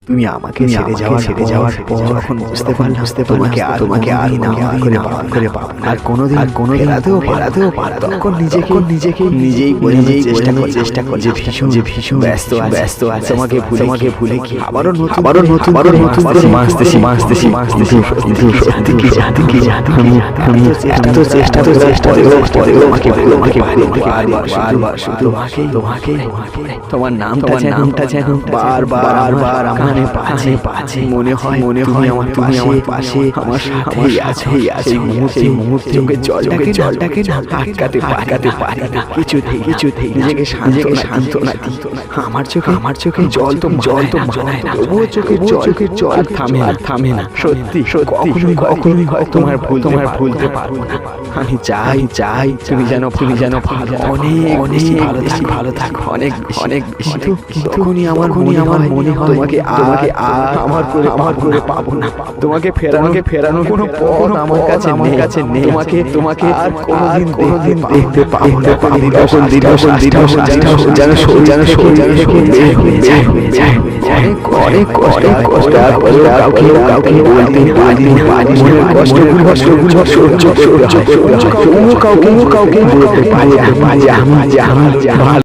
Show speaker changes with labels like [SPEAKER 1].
[SPEAKER 1] তুমি আমাকে ছেড়ে যাওয়ার পর যখন বুঝতে পারলাম তোমাকে আর করে পাবো না আর কোনোদিন ফেরাতেও তখন নিজেই চেষ্টা করে যে ভীষণ ব্যস্ত আছে তোমাকে ভুলে কি আবারও নতুন করে বাঁচতেছি কিন্তু সত্যি কি জানি আমি এত চেষ্টা তোমাকে বারবার শুধু তোমাকে তোমার নামটা যেন বারবার আমার পাশে মনে হয় তুমি আমার পাশে আমার সাথেই আছো সেই মুহূর্তে চোখের জলটাকে আটকাতে পারি না কিছুতেই নিজেকে সান্ত্বনা দিই আমার চোখে জল তো মানায় না তবুও চোখের জল থামে না সত্যি কখনোই হয় তোমার ভুলতে পারবো না আমি চাই তুমি যেন অনেক ভালো থাকো অনেক তখনই আমার মনে হয় তোমাকে আমার করে পাবো না তোমাকে ফেরানো কোনো পথ আমার কাছে নেই তোমাকে আর কোনোদিন দেখতে পাবো না তখন যেন হয়ে যায় অনেক কষ্ট কাউকে বলতে পারি মনের কষ্টগুলো সহ্য কাউকে বলতে পারি আমি